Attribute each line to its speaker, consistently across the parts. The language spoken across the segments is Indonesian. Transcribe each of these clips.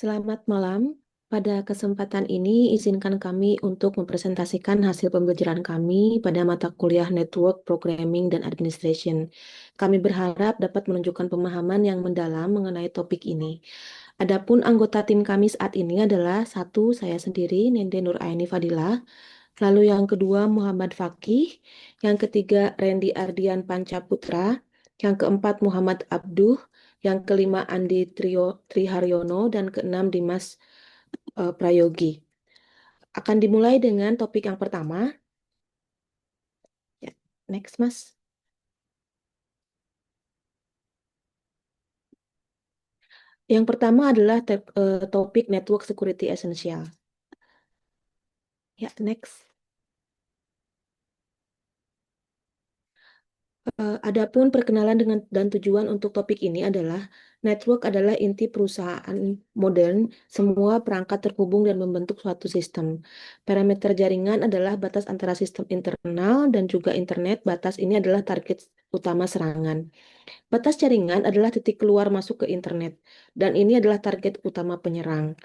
Speaker 1: Selamat malam. Pada kesempatan ini, izinkan kami untuk mempresentasikan hasil pembelajaran kami pada mata kuliah Network Programming dan Administration. Kami berharap dapat menunjukkan pemahaman yang mendalam mengenai topik ini. Adapun anggota tim kami saat ini adalah satu, saya sendiri, Nende Nuraini Fadilah. Lalu yang kedua, Muhammad Fakih. Yang ketiga, Randy Ardian Pancaputra. Yang keempat, Muhammad Abduh. Yang kelima, Andi Triharyono. Dan keenam, Dimas Prayogi. Akan dimulai dengan topik yang pertama. Ya, next, Mas. Yang pertama adalah topik Network Security Essential. Ya, next. Adapun perkenalan dengan dan tujuan untuk topik ini adalah network adalah inti perusahaan modern, semua perangkat terhubung dan membentuk suatu sistem. Parameter jaringan adalah batas antara sistem internal dan juga internet. Batas ini adalah target utama serangan. Batas jaringan adalah titik keluar masuk ke internet, dan ini adalah target utama penyerang.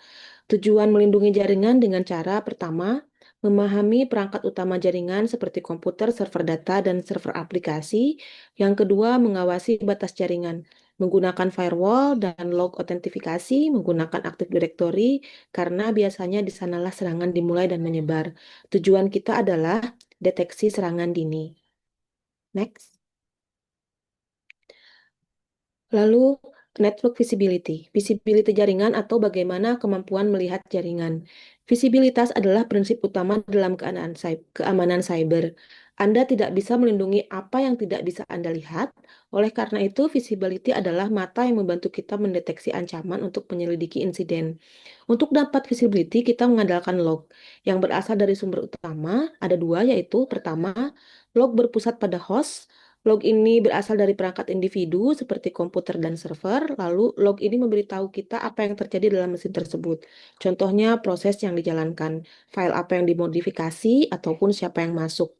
Speaker 1: Tujuan melindungi jaringan dengan cara pertama, memahami perangkat utama jaringan seperti komputer, server data, dan server aplikasi. Yang kedua, mengawasi batas jaringan menggunakan firewall dan log autentifikasi, menggunakan Active Directory, karena biasanya di sanalah serangan dimulai dan menyebar. Tujuan kita adalah deteksi serangan dini. Next. Lalu, network visibility. Visibility jaringan atau bagaimana kemampuan melihat jaringan. Visibilitas adalah prinsip utama dalam keamanan cyber. Anda tidak bisa melindungi apa yang tidak bisa Anda lihat. Oleh karena itu, visibility adalah mata yang membantu kita mendeteksi ancaman untuk menyelidiki insiden. Untuk dapat visibility, kita mengandalkan log yang berasal dari sumber utama. Ada dua, yaitu pertama, log berpusat pada host. Log ini berasal dari perangkat individu seperti komputer dan server, lalu log ini memberitahu kita apa yang terjadi dalam mesin tersebut. Contohnya proses yang dijalankan, file apa yang dimodifikasi, ataupun siapa yang masuk.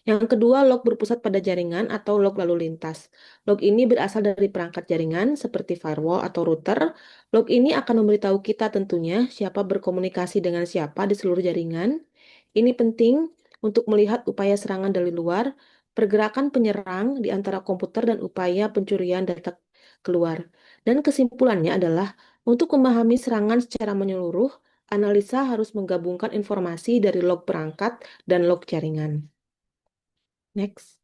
Speaker 1: Yang kedua, log berpusat pada jaringan atau log lalu lintas. Log ini berasal dari perangkat jaringan seperti firewall atau router. Log ini akan memberitahu kita tentunya siapa berkomunikasi dengan siapa di seluruh jaringan. Ini penting untuk melihat upaya serangan dari luar, pergerakan penyerang di antara komputer dan upaya pencurian data keluar. Dan kesimpulannya adalah untuk memahami serangan secara menyeluruh, analisa harus menggabungkan informasi dari log perangkat dan log jaringan. Next.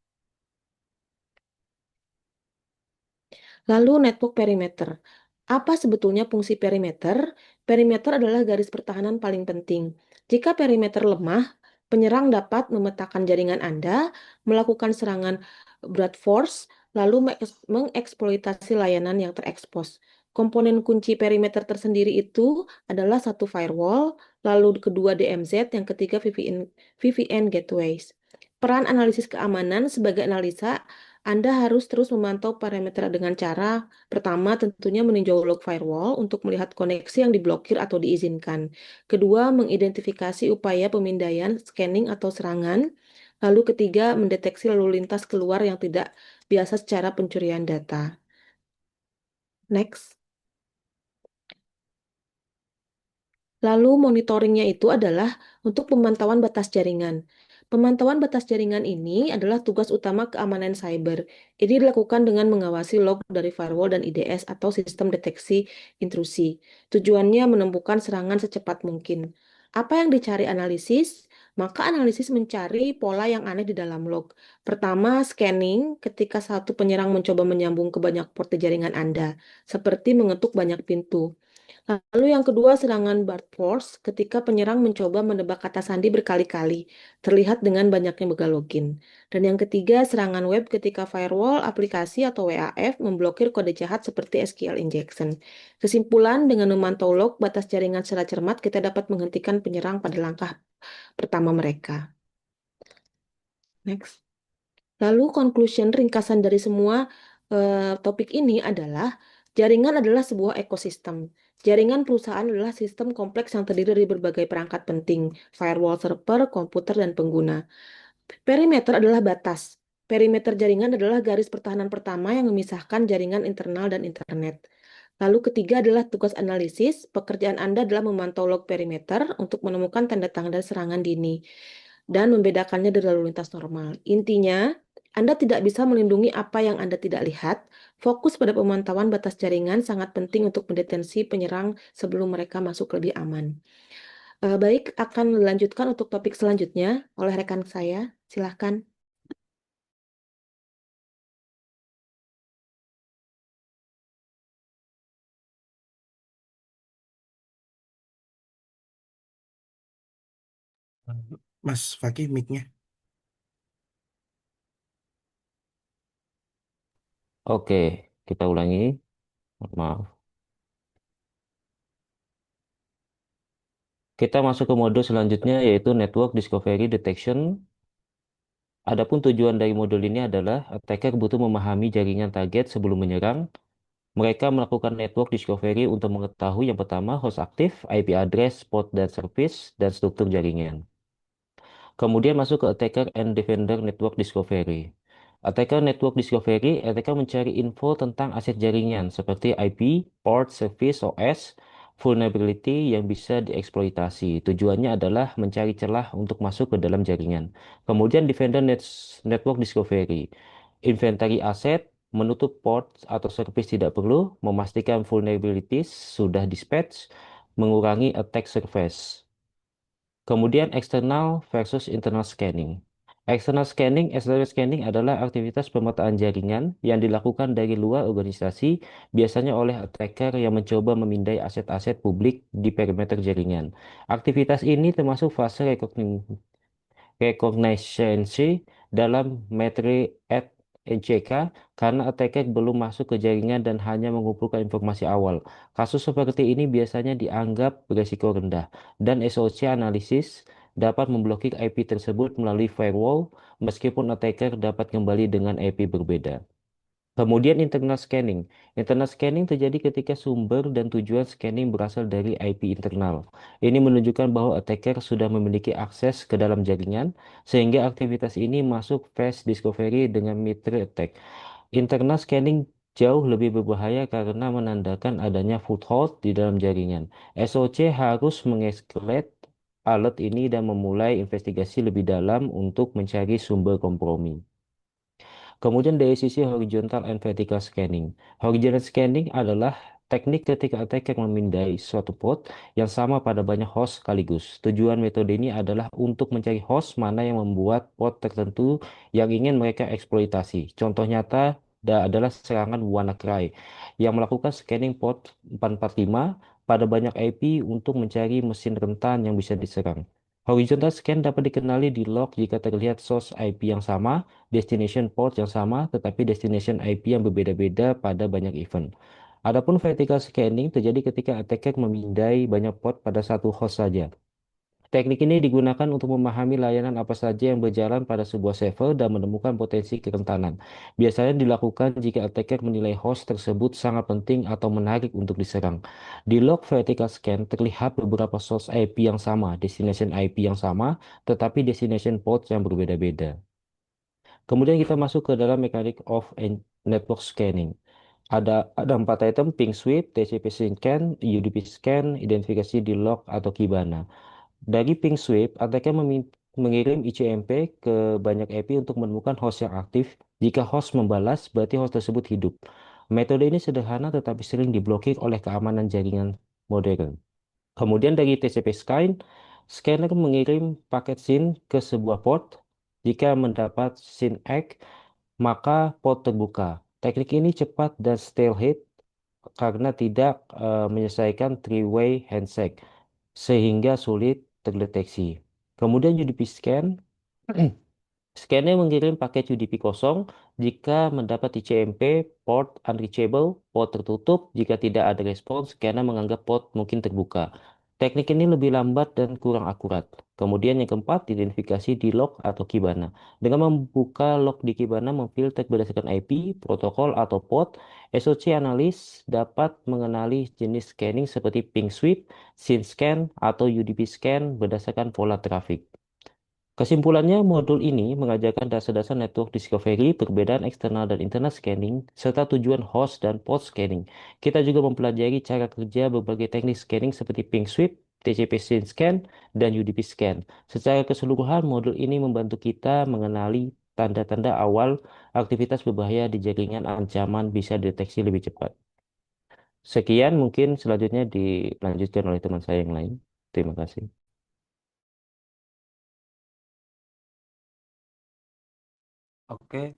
Speaker 1: Lalu network perimeter. Apa sebetulnya fungsi perimeter? Perimeter adalah garis pertahanan paling penting. Jika perimeter lemah, penyerang dapat memetakan jaringan Anda, melakukan serangan brute force, lalu mengeksploitasi layanan yang terekspos. Komponen kunci perimeter tersendiri itu adalah satu firewall, lalu kedua DMZ, yang ketiga VPN gateways. Peran analisis keamanan sebagai analisa anda harus terus memantau parameter dengan cara pertama tentunya meninjau log firewall untuk melihat koneksi yang diblokir atau diizinkan. Kedua, mengidentifikasi upaya pemindaian, scanning atau serangan. Lalu ketiga, mendeteksi lalu lintas keluar yang tidak biasa secara pencurian data. Next. Lalu monitoringnya itu adalah untuk pemantauan batas jaringan. Pemantauan batas jaringan ini adalah tugas utama keamanan cyber. Ini dilakukan dengan mengawasi log dari firewall dan IDS atau sistem deteksi intrusi. Tujuannya menemukan serangan secepat mungkin. Apa yang dicari analisis? Maka analisis mencari pola yang aneh di dalam log. Pertama, scanning ketika satu penyerang mencoba menyambung ke banyak port di jaringan Anda, seperti mengetuk banyak pintu. Lalu yang kedua, serangan brute force ketika penyerang mencoba menebak kata sandi berkali-kali, terlihat dengan banyaknya begal login. Dan yang ketiga, serangan web ketika firewall, aplikasi atau WAF memblokir kode jahat seperti SQL injection. Kesimpulan, dengan memantau log batas jaringan secara cermat, kita dapat menghentikan penyerang pada langkah pertama mereka. Next. Lalu conclusion ringkasan dari semua topik ini adalah jaringan adalah sebuah ekosistem. Jaringan perusahaan adalah sistem kompleks yang terdiri dari berbagai perangkat penting, firewall, server, komputer, dan pengguna. Perimeter adalah batas. Perimeter jaringan adalah garis pertahanan pertama yang memisahkan jaringan internal dan internet. Lalu ketiga adalah tugas analisis. Pekerjaan Anda adalah memantau log perimeter untuk menemukan tanda-tanda serangan dini dan membedakannya dari lalu lintas normal. Intinya, Anda tidak bisa melindungi apa yang Anda tidak lihat. Fokus pada pemantauan batas jaringan sangat penting untuk mendeteksi penyerang sebelum mereka masuk lebih aman. Baik, akan dilanjutkan untuk topik selanjutnya oleh rekan saya. Silahkan.
Speaker 2: Mas Fakih mic-nya.
Speaker 3: Oke, kita ulangi. Maaf. Kita masuk ke mode selanjutnya yaitu Network Discovery Detection. Adapun tujuan dari modul ini adalah attacker butuh memahami jaringan target sebelum menyerang. Mereka melakukan network discovery untuk mengetahui yang pertama host aktif, IP address, port dan service, dan struktur jaringan. Kemudian masuk ke Attacker and Defender Network Discovery. Attacker Network Discovery, attacker mencari info tentang aset jaringan seperti IP, port, service, OS, vulnerability yang bisa dieksploitasi. Tujuannya adalah mencari celah untuk masuk ke dalam jaringan. Kemudian Network Discovery, inventari aset, menutup port atau service tidak perlu, memastikan vulnerabilities sudah dispatch, mengurangi attack surface. Kemudian eksternal versus internal scanning. External scanning adalah aktivitas pemetaan jaringan yang dilakukan dari luar organisasi, biasanya oleh attacker yang mencoba memindai aset-aset publik di perimeter jaringan. Aktivitas ini termasuk fase recognition dalam metode at NCK karena attacker belum masuk ke jaringan dan hanya mengumpulkan informasi awal. Kasus seperti ini biasanya dianggap beresiko rendah dan SOC analisis dapat memblokir IP tersebut melalui firewall meskipun attacker dapat kembali dengan IP berbeda. Kemudian internal scanning. Internal scanning terjadi ketika sumber dan tujuan scanning berasal dari IP internal. Ini menunjukkan bahwa attacker sudah memiliki akses ke dalam jaringan, sehingga aktivitas ini masuk phase discovery dengan mid-range attack. Internal scanning jauh lebih berbahaya karena menandakan adanya foothold di dalam jaringan. SOC harus mengescalate alert ini dan memulai investigasi lebih dalam untuk mencari sumber kompromi. Kemudian dari sisi horizontal and vertical scanning. Horizontal scanning adalah teknik ketika attacker memindai suatu port yang sama pada banyak host sekaligus. Tujuan metode ini adalah untuk mencari host mana yang membuat port tertentu yang ingin mereka eksploitasi. Contoh nyata adalah serangan WannaCry yang melakukan scanning port 445 pada banyak IP untuk mencari mesin rentan yang bisa diserang. Horizontal scan dapat dikenali di log jika terlihat source IP yang sama, destination port yang sama, tetapi destination IP yang berbeda-beda pada banyak event. Adapun vertical scanning terjadi ketika attacker memindai banyak port pada satu host saja. Teknik ini digunakan untuk memahami layanan apa saja yang berjalan pada sebuah server dan menemukan potensi kerentanan. Biasanya dilakukan jika attacker menilai host tersebut sangat penting atau menarik untuk diserang. Di log vertical scan terlihat beberapa source IP yang sama, destination IP yang sama, tetapi destination port yang berbeda-beda. Kemudian kita masuk ke dalam mechanic of network scanning. Ada empat item, ping sweep, TCP scan, UDP scan, identifikasi di log atau Kibana. Dari ping sweep, attacker mengirim ICMP ke banyak IP untuk menemukan host yang aktif. Jika host membalas, berarti host tersebut hidup. Metode ini sederhana tetapi sering diblokir oleh keamanan jaringan modern. Kemudian dari TCP scan, scanner mengirim paket SYN ke sebuah port. Jika mendapat SYN X, maka port terbuka. Teknik ini cepat dan stealth karena tidak menyelesaikan three-way handshake sehingga sulit terdeteksi. Kemudian UDP scan, scanner mengirim paket UDP kosong jika mendapat ICMP, port unreachable, port tertutup. Jika tidak ada respons, scanner menganggap port mungkin terbuka. Teknik ini lebih lambat dan kurang akurat. Kemudian yang keempat, identifikasi di log atau Kibana. Dengan membuka log di Kibana memfilter berdasarkan IP, protokol, atau port, SOC analis dapat mengenali jenis scanning seperti ping sweep, SYN scan, atau UDP scan berdasarkan pola traffic. Kesimpulannya, modul ini mengajarkan dasar-dasar network discovery, perbedaan eksternal dan internal scanning, serta tujuan host dan port scanning. Kita juga mempelajari cara kerja berbagai teknik scanning seperti ping sweep, TCP scene scan, dan UDP scan. Secara keseluruhan, modul ini membantu kita mengenali tanda-tanda awal aktivitas berbahaya di jaringan ancaman bisa dideteksi lebih cepat. Sekian, mungkin selanjutnya dilanjutkan oleh teman saya yang lain. Terima kasih.
Speaker 4: Oke,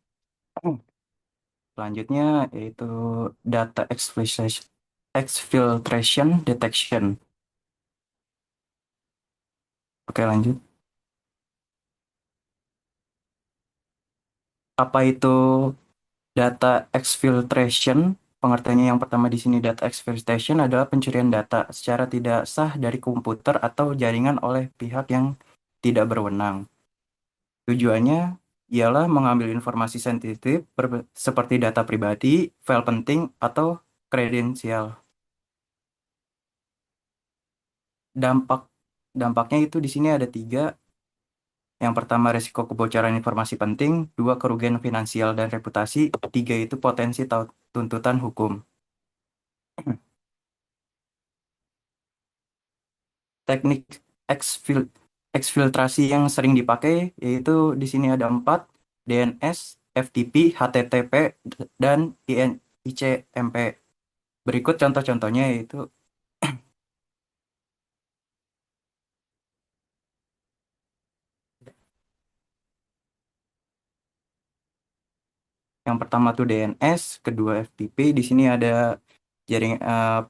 Speaker 4: selanjutnya yaitu data exfiltration detection. Oke, lanjut. Apa itu data exfiltration? Pengertiannya yang pertama di sini data exfiltration adalah pencurian data secara tidak sah dari komputer atau jaringan oleh pihak yang tidak berwenang. Tujuannya ialah mengambil informasi sensitif seperti data pribadi, file penting, atau kredensial. Dampak dampaknya itu di sini ada tiga. Yang pertama resiko kebocoran informasi penting, dua kerugian finansial dan reputasi, tiga itu potensi tuntutan hukum. Teknik exfil- exfiltrasi yang sering dipakai yaitu di sini ada empat, DNS, FTP, HTTP, dan ICMP. Berikut contoh-contohnya yaitu yang pertama tuh DNS, kedua FTP, di sini ada jaring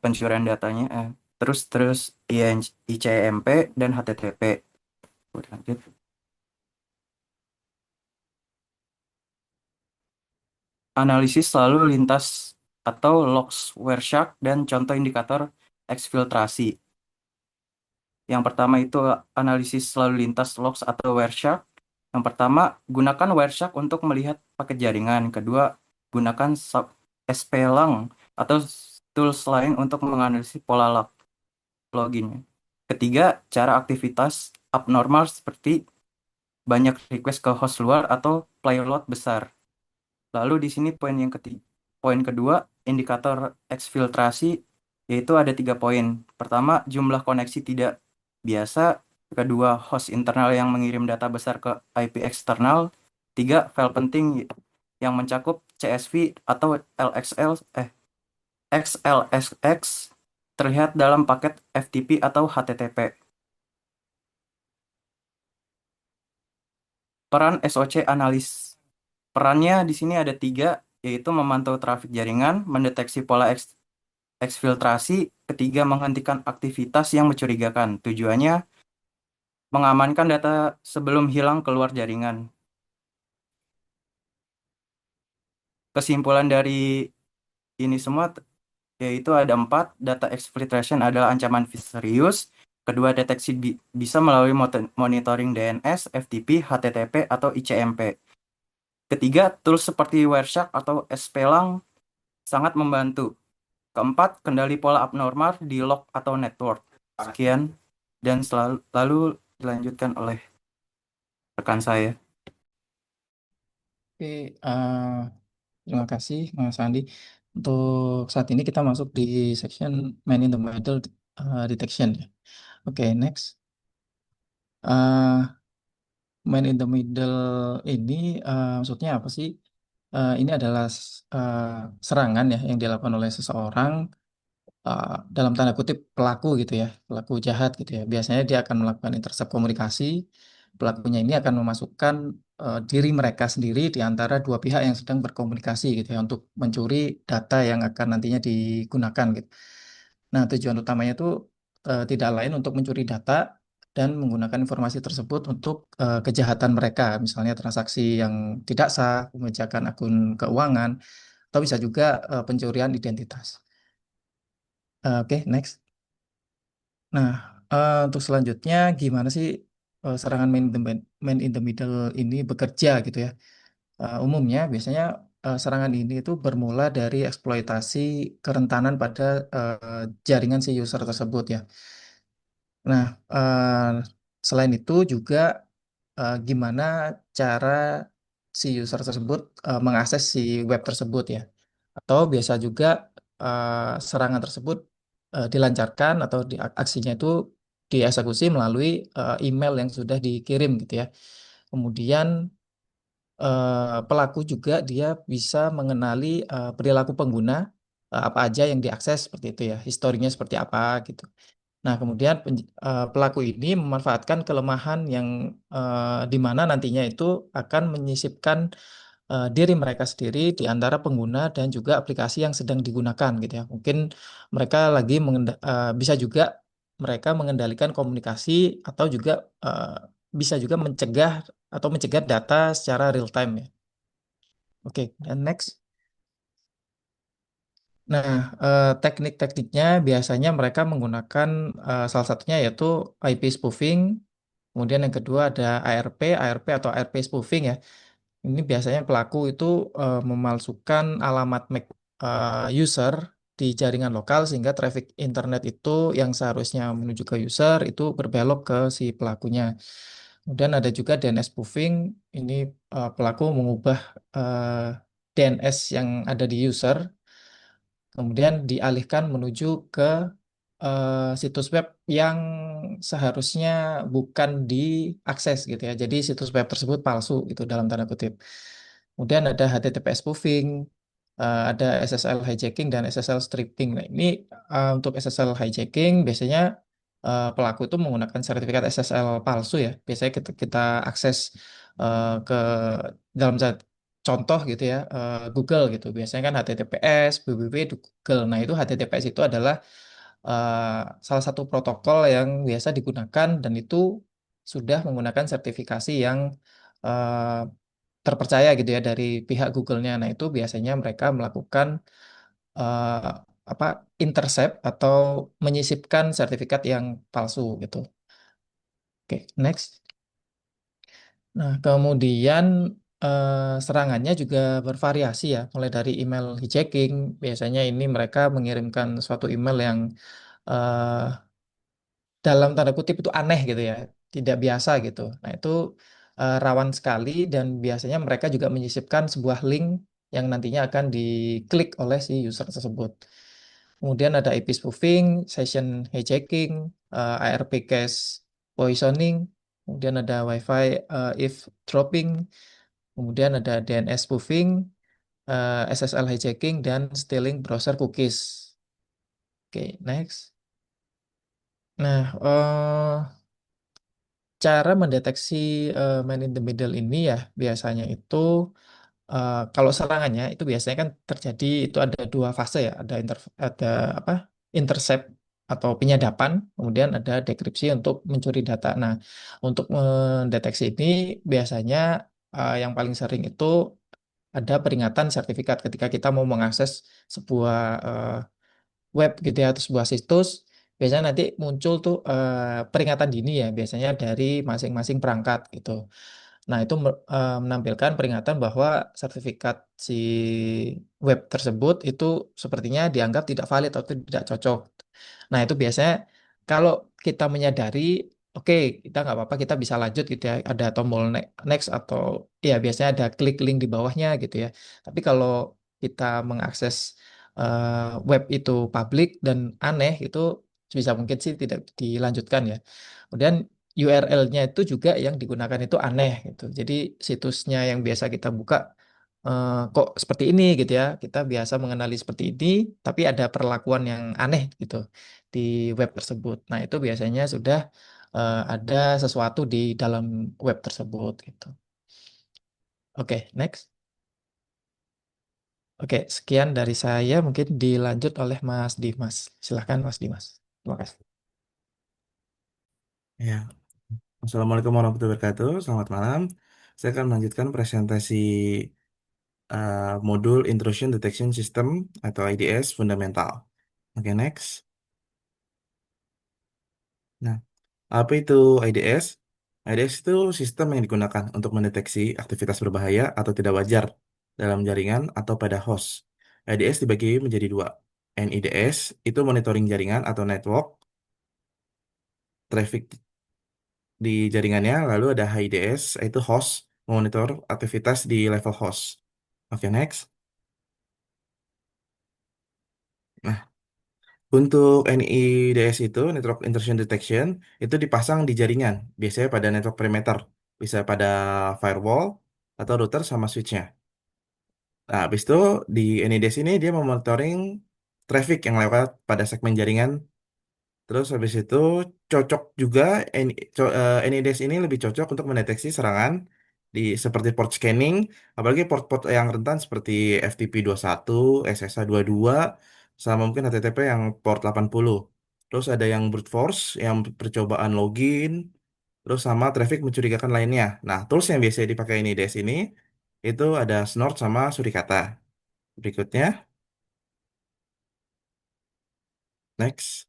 Speaker 4: pencurian datanya, terus terus ICMP dan HTTP. Udah, lanjut. Analisis lalu lintas atau logs Wireshark dan contoh indikator eksfiltrasi. Yang pertama itu analisis lalu lintas logs atau Wireshark. Yang pertama, gunakan Wireshark untuk melihat paket jaringan. Kedua, gunakan SPLang atau tools lain untuk menganalisis pola loginnya. Ketiga, cara aktivitas abnormal seperti banyak request ke host luar atau payload besar. Lalu di sini poin kedua, indikator eksfiltrasi, yaitu ada 3 poin. Pertama, jumlah koneksi tidak biasa. Kedua, host internal yang mengirim data besar ke IP eksternal. Tiga, file penting yang mencakup CSV atau LXL, XLSX terlihat dalam paket FTP atau HTTP. Peran SOC analis. Perannya di sini ada tiga, yaitu memantau trafik jaringan, mendeteksi pola eksfiltrasi, ketiga menghentikan aktivitas yang mencurigakan. Tujuannya mengamankan data sebelum hilang keluar jaringan. Kesimpulan dari ini semua yaitu ada empat, data exfiltration adalah ancaman serius. Kedua, deteksi bisa melalui monitoring DNS, FTP, HTTP, atau ICMP. Ketiga, tools seperti Wireshark atau SPLang sangat membantu. Keempat, kendali pola abnormal di log atau network. Sekian, dan lalu dilanjutkan oleh rekan saya.
Speaker 5: Oke, terima kasih Mas Andi. Untuk saat ini kita masuk di section man in the middle detection ya. Oke, next. Uh, Man in the middle ini maksudnya apa sih? Ini adalah uh, serangan ya yang dilakukan oleh seseorang dalam tanda kutip pelaku gitu ya, pelaku jahat gitu ya. Biasanya dia akan melakukan intercept komunikasi. Pelakunya ini akan memasukkan diri mereka sendiri di antara dua pihak yang sedang berkomunikasi gitu ya untuk mencuri data yang akan nantinya digunakan gitu. Nah, tujuan utamanya itu tidak lain untuk mencuri data dan menggunakan informasi tersebut untuk kejahatan mereka, misalnya transaksi yang tidak sah, pembajakan akun keuangan, atau bisa juga pencurian identitas. Oke, next. Nah, untuk selanjutnya gimana sih serangan man in the middle ini bekerja gitu ya? Umumnya biasanya serangan ini itu bermula dari eksploitasi kerentanan pada jaringan si user tersebut ya. Nah, selain itu juga gimana cara si user tersebut mengakses si web tersebut ya. Atau biasa juga serangan tersebut dilancarkan atau aksinya itu dieksekusi melalui email yang sudah dikirim gitu ya. Kemudian pelaku juga dia bisa mengenali perilaku pengguna apa aja yang diakses seperti itu ya, historinya seperti apa gitu. Nah, kemudian pelaku ini memanfaatkan kelemahan yang di mana nantinya itu akan menyisipkan diri mereka sendiri di antara pengguna dan juga aplikasi yang sedang digunakan gitu ya. Mungkin mereka lagi bisa juga mereka mengendalikan komunikasi atau juga bisa juga mencegah atau mencegat data secara real time ya. Oke, dan next. Nah, teknik-tekniknya biasanya mereka menggunakan salah satunya yaitu IP spoofing. Kemudian yang kedua ada ARP atau ARP spoofing ya. Ini biasanya pelaku itu memalsukan alamat MAC user di jaringan lokal sehingga traffic internet itu yang seharusnya menuju ke user itu berbelok ke si pelakunya. Kemudian ada juga DNS spoofing. Ini pelaku mengubah DNS yang ada di user kemudian dialihkan menuju ke situs web yang seharusnya bukan diakses gitu ya. Jadi situs web tersebut palsu itu dalam tanda kutip. Kemudian ada HTTPS spoofing, ada SSL hijacking dan SSL stripping. Nah, ini untuk SSL hijacking biasanya pelaku itu menggunakan sertifikat SSL palsu ya. Biasanya kita akses ke dalam contoh gitu ya, Google gitu. Biasanya kan HTTPS, www itu Google. Nah, itu HTTPS itu adalah salah satu protokol yang biasa digunakan dan itu sudah menggunakan sertifikasi yang eh, terpercaya gitu ya dari pihak Google-nya. Nah, itu biasanya mereka melakukan eh, apa intercept atau menyisipkan sertifikat yang palsu gitu. Oke, next. Nah, kemudian serangannya juga bervariasi ya, mulai dari email hijacking. Biasanya ini mereka mengirimkan suatu email yang eh, dalam tanda kutip itu aneh gitu ya, tidak biasa gitu. Nah, itu rawan sekali dan biasanya mereka juga menyisipkan sebuah link yang nantinya akan diklik oleh si user tersebut. Kemudian ada IP spoofing, session hijacking, ARP cache poisoning, kemudian ada Wi-Fi eavesdropping, kemudian ada DNS spoofing, SSL hijacking, dan stealing browser cookies. Oke, next. Nah, cara mendeteksi man in the middle ini ya biasanya itu kalau serangannya itu biasanya kan terjadi itu ada dua fase ya, ada apa intercept atau penyadapan, kemudian ada dekripsi untuk mencuri data. Nah, untuk mendeteksi ini biasanya yang paling sering itu ada peringatan sertifikat ketika kita mau mengakses sebuah web gitu ya atau sebuah situs biasanya nanti muncul tuh peringatan dini ya biasanya dari masing-masing perangkat gitu. Nah, itu menampilkan peringatan bahwa sertifikat si web tersebut itu sepertinya dianggap tidak valid atau tidak cocok. Nah, itu biasanya kalau kita menyadari, oke, kita nggak apa-apa, kita bisa lanjut gitu ya. Ada tombol next atau ya biasanya ada klik link di bawahnya gitu ya. Tapi kalau kita mengakses web itu publik dan aneh, itu bisa mungkin sih tidak dilanjutkan ya. Kemudian URL-nya itu juga yang digunakan itu aneh gitu. Jadi situsnya yang biasa kita buka kok seperti ini gitu ya. Kita biasa mengenali seperti ini, tapi ada perlakuan yang aneh gitu di web tersebut. Nah, itu biasanya sudah ada sesuatu di dalam web tersebut gitu. Oke, next. Oke, sekian dari saya. Mungkin dilanjut oleh Mas Dimas. Silahkan Mas Dimas. Terima kasih.
Speaker 2: Ya, Assalamualaikum warahmatullahi wabarakatuh. Selamat malam. Saya akan melanjutkan presentasi modul Intrusion Detection System atau IDS fundamental. Oke, next. Nah, apa itu IDS? IDS itu sistem yang digunakan untuk mendeteksi aktivitas berbahaya atau tidak wajar dalam jaringan atau pada host. IDS dibagi menjadi dua. NIDS itu monitoring jaringan atau network traffic di jaringannya, lalu ada HIDS, yaitu host, memonitor aktivitas di level host. Oke, next. Nah, untuk NIDS itu, Network Intrusion Detection, itu dipasang di jaringan, biasanya pada network perimeter, bisa pada firewall atau router sama switchnya. Nah, habis itu di NIDS ini dia memonitoring traffic yang lewat pada segmen jaringan. Terus habis itu cocok juga NIDS ini lebih cocok untuk mendeteksi serangan di seperti port scanning, apalagi port-port yang rentan seperti FTP 21, SSH 22, sama mungkin HTTP yang port 80. Terus ada yang brute force, yang percobaan login, terus sama traffic mencurigakan lainnya. Nah, tools yang biasa dipakai NIDS ini itu ada Snort sama Suricata. Berikutnya, next.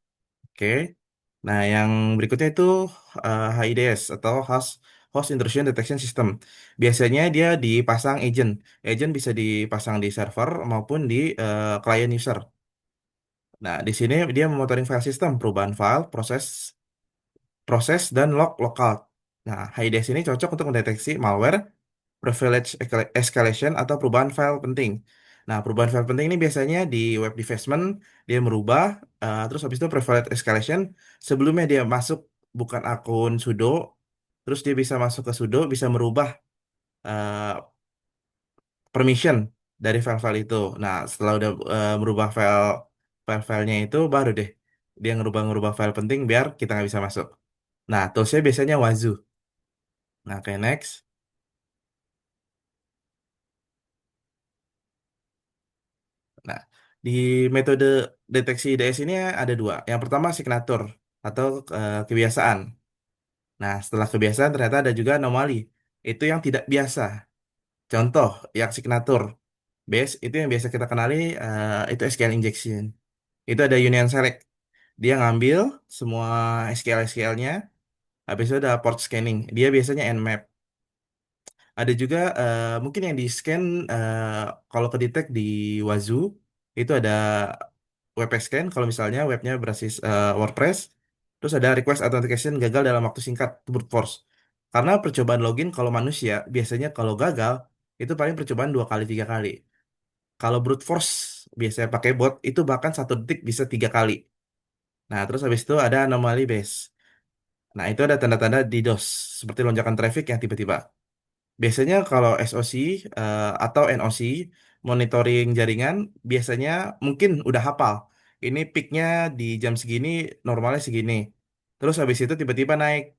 Speaker 2: Oke. Nah, yang berikutnya itu HIDS atau Host Intrusion Detection System. Biasanya dia dipasang agent. Agent bisa dipasang di server maupun di client user. Nah, di sini dia memonitoring file system, perubahan file, proses dan log lokal. Nah, HIDS ini cocok untuk mendeteksi malware, privilege escalation atau perubahan file penting. Nah, perubahan file penting ini biasanya di web defacement dia merubah, terus habis itu privilege escalation sebelumnya dia masuk bukan akun sudo, terus dia bisa masuk ke sudo, bisa merubah eh, permission dari file-file itu. Nah, setelah udah merubah file-filenya itu, baru deh dia ngerubah-ngerubah file penting biar kita nggak bisa masuk. Nah, toolsnya biasanya Wazoo. Nah, oke, next. Nah, di metode deteksi IDS ini ada dua. Yang pertama signatur atau kebiasaan. Nah, setelah kebiasaan ternyata ada juga anomali. Itu yang tidak biasa. Contoh, yang signatur. Base itu yang biasa kita kenali itu SQL injection. Itu ada union select. Dia ngambil semua SQL-SQL-nya, habis itu ada port scanning. Dia biasanya nmap. Ada juga mungkin yang di scan kalau kedetek di Wazoo itu ada web scan kalau misalnya webnya berbasis WordPress, terus ada request authentication gagal dalam waktu singkat brute force. Karena percobaan login kalau manusia biasanya kalau gagal itu paling percobaan 2 kali 3 kali. Kalau brute force biasanya pakai bot itu bahkan 1 detik bisa 3 kali. Nah terus habis itu ada anomali base. Nah itu ada tanda-tanda DDoS seperti lonjakan traffic yang tiba-tiba. Biasanya kalau SOC atau NOC monitoring jaringan biasanya mungkin udah hafal. Ini peaknya di jam segini, normalnya segini. Terus habis itu tiba-tiba naik.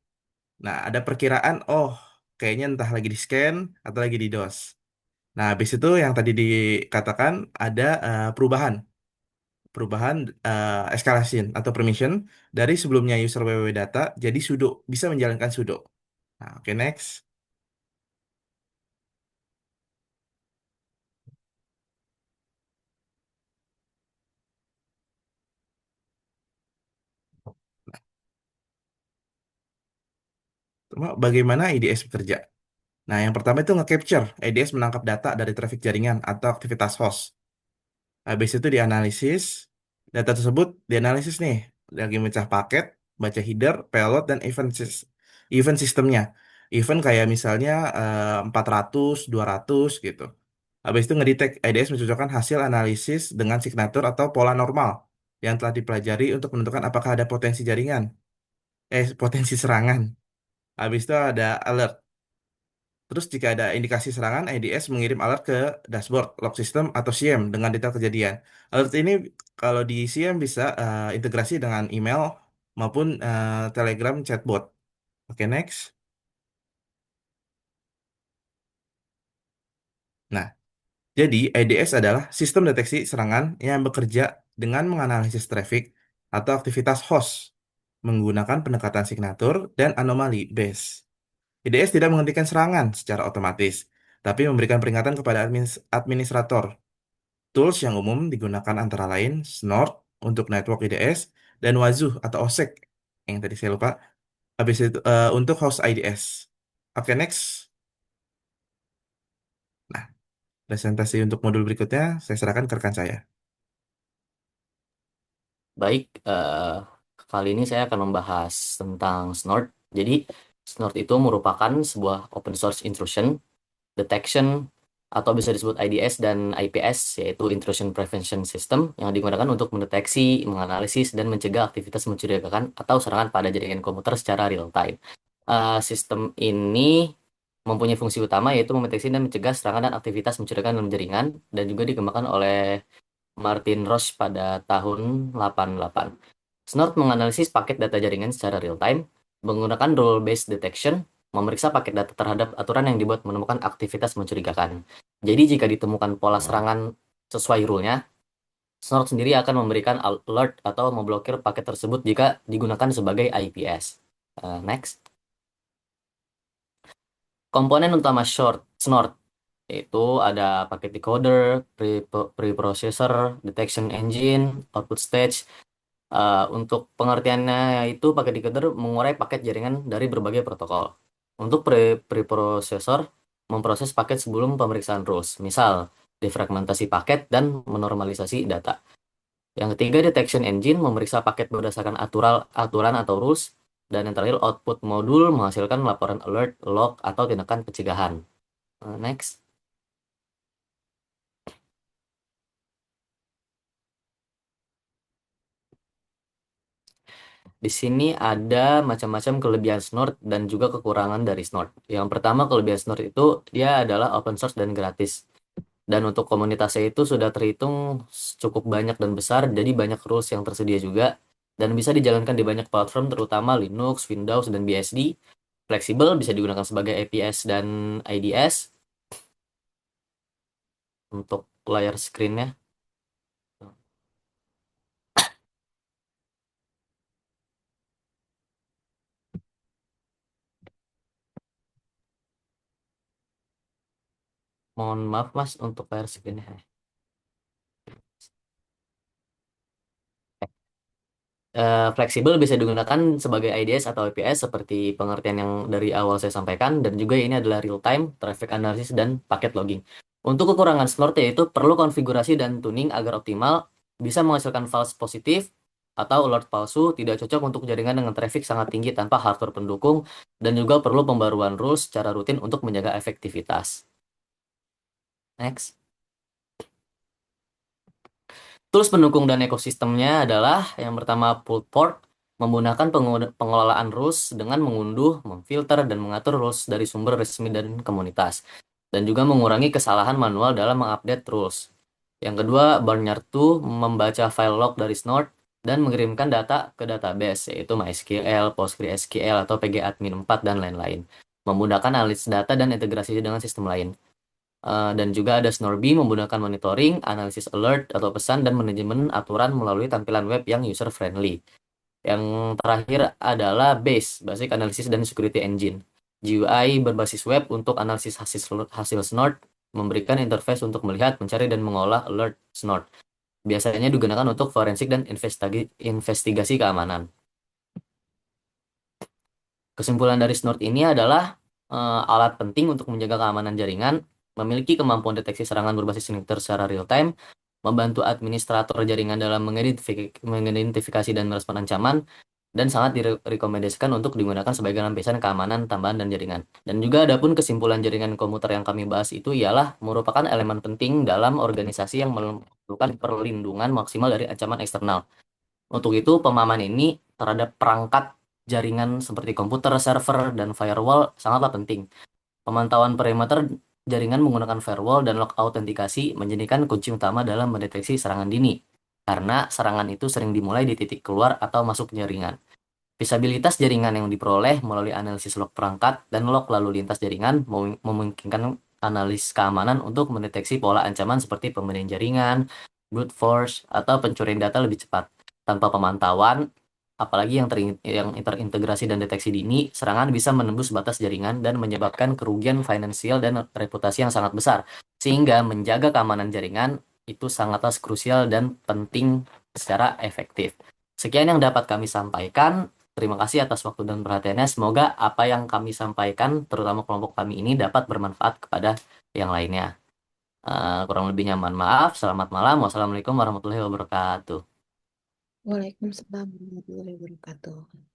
Speaker 2: Nah, ada perkiraan, oh kayaknya entah lagi di scan atau lagi di DOS. Nah, habis itu yang tadi dikatakan ada perubahan. Perubahan escalation atau permission dari sebelumnya user www data jadi sudo, bisa menjalankan sudo. Nah, oke next. Bagaimana IDS bekerja? Nah, yang pertama itu nge-capture. IDS menangkap data dari traffic jaringan atau aktivitas host. Habis itu dianalisis. Data tersebut dianalisis nih. Lagi mecah paket, baca header, payload, dan event sistemnya. Event kayak misalnya 400, 200 gitu. Habis itu ngedetect IDS mencocokkan hasil analisis dengan signatur atau pola normal yang telah dipelajari untuk menentukan apakah ada potensi jaringan. Potensi serangan. Habis itu ada alert. Terus jika ada indikasi serangan, IDS mengirim alert ke dashboard, log system, atau SIEM dengan detail kejadian. Alert ini kalau di SIEM bisa integrasi dengan email maupun Telegram chatbot. Oke, next. Nah, jadi IDS adalah sistem deteksi serangan yang bekerja dengan menganalisis traffic atau aktivitas host menggunakan pendekatan signatur dan anomali base. IDS tidak menghentikan serangan secara otomatis, tapi memberikan peringatan kepada administrator. Tools yang umum digunakan antara lain Snort untuk network IDS dan Wazoo atau OSEC yang tadi saya lupa. Habis itu untuk host IDS. Oke, next. Nah, presentasi untuk modul berikutnya saya serahkan ke rekan saya.
Speaker 6: Baik, kali ini saya akan membahas tentang Snort. Jadi, Snort itu merupakan sebuah open source intrusion detection atau bisa disebut IDS dan IPS, yaitu Intrusion Prevention System, yang digunakan untuk mendeteksi, menganalisis, dan mencegah aktivitas mencurigakan atau serangan pada jaringan komputer secara real time. Sistem ini mempunyai fungsi utama yaitu mendeteksi dan mencegah serangan dan aktivitas mencurigakan dalam jaringan, dan juga dikembangkan oleh Martin Roche pada tahun 88. Snort menganalisis paket data jaringan secara real time menggunakan role-based detection, memeriksa paket data terhadap aturan yang dibuat menemukan aktivitas mencurigakan. Jadi jika ditemukan pola serangan sesuai rule-nya, Snort sendiri akan memberikan alert atau memblokir paket tersebut jika digunakan sebagai IPS. Next. Komponen utama Snort yaitu ada paket decoder, preprocessor, detection engine, output stage. Untuk pengertiannya itu paket decoder mengurai paket jaringan dari berbagai protokol. Untuk preprocessor memproses paket sebelum pemeriksaan rules, misal defragmentasi paket dan menormalisasi data. Yang ketiga, detection engine memeriksa paket berdasarkan aturan atau rules. Dan yang terakhir, output modul menghasilkan laporan alert, log, atau tindakan pencegahan. Next. Di sini ada macam-macam kelebihan Snort dan juga kekurangan dari Snort. Yang pertama, kelebihan Snort itu dia adalah open source dan gratis. Dan untuk komunitasnya itu sudah terhitung cukup banyak dan besar, jadi banyak rules yang tersedia juga. Dan bisa dijalankan di banyak platform, terutama Linux, Windows, dan BSD. Fleksibel, bisa digunakan sebagai APS dan IDS. Untuk layar screen-nya. Mohon maaf mas untuk layar screen-nya. Fleksibel bisa digunakan sebagai IDS atau IPS seperti pengertian yang dari awal saya sampaikan, dan juga ini adalah real time, traffic analysis, dan paket logging. Untuk kekurangan Snort yaitu perlu konfigurasi dan tuning agar optimal, bisa menghasilkan false positif atau alert palsu, tidak cocok untuk jaringan dengan traffic sangat tinggi tanpa hardware pendukung, dan juga perlu pembaruan rules secara rutin untuk menjaga efektivitas. Next. Tools pendukung dan ekosistemnya adalah yang pertama pulled pork, menggunakan pengelolaan rules dengan mengunduh, memfilter, dan mengatur rules dari sumber resmi dan komunitas. Dan juga mengurangi kesalahan manual dalam mengupdate rules. Yang kedua, Barnyard 2 membaca file log dari Snort dan mengirimkan data ke database, yaitu MySQL, PostgreSQL, atau PGAdmin 4, dan lain-lain. Memudahkan analisis data dan integrasi dengan sistem lain. Dan juga ada Snorby menggunakan monitoring, analisis alert atau pesan, dan manajemen aturan melalui tampilan web yang user friendly. Yang terakhir adalah Basic Analysis dan Security Engine. GUI berbasis web untuk analisis hasil Snort, memberikan interface untuk melihat, mencari, dan mengolah alert Snort. Biasanya digunakan untuk forensik dan investigasi keamanan. Kesimpulan dari Snort ini adalah alat penting untuk menjaga keamanan jaringan, memiliki kemampuan deteksi serangan berbasis encryptor secara real time, membantu administrator jaringan dalam mengidentifikasi dan merespon ancaman, dan sangat direkomendasikan untuk digunakan sebagai lampisan keamanan tambahan dan jaringan. Dan juga adapun kesimpulan jaringan komputer yang kami bahas itu ialah merupakan elemen penting dalam organisasi yang memerlukan perlindungan maksimal dari ancaman eksternal. Untuk itu, pemahaman ini terhadap perangkat jaringan seperti komputer, server, dan firewall sangatlah penting. Pemantauan perimeter jaringan menggunakan firewall dan log autentikasi menjadikan kunci utama dalam mendeteksi serangan dini, karena serangan itu sering dimulai di titik keluar atau masuk jaringan. Visabilitas jaringan yang diperoleh melalui analisis log perangkat dan log lalu lintas jaringan memungkinkan analis keamanan untuk mendeteksi pola ancaman seperti pemberian jaringan, brute force, atau pencurian data lebih cepat. Tanpa pemantauan, apalagi yang terintegrasi dan deteksi dini, serangan bisa menembus batas jaringan dan menyebabkan kerugian finansial dan reputasi yang sangat besar. Sehingga menjaga keamanan jaringan itu sangatlah krusial dan penting secara efektif. Sekian yang dapat kami sampaikan. Terima kasih atas waktu dan perhatiannya. Semoga apa yang kami sampaikan, terutama kelompok kami ini, dapat bermanfaat kepada yang lainnya. Kurang lebihnya mohon maaf. Selamat malam. Wassalamualaikum warahmatullahi wabarakatuh.
Speaker 1: Waalaikumsalam warahmatullahi wabarakatuh.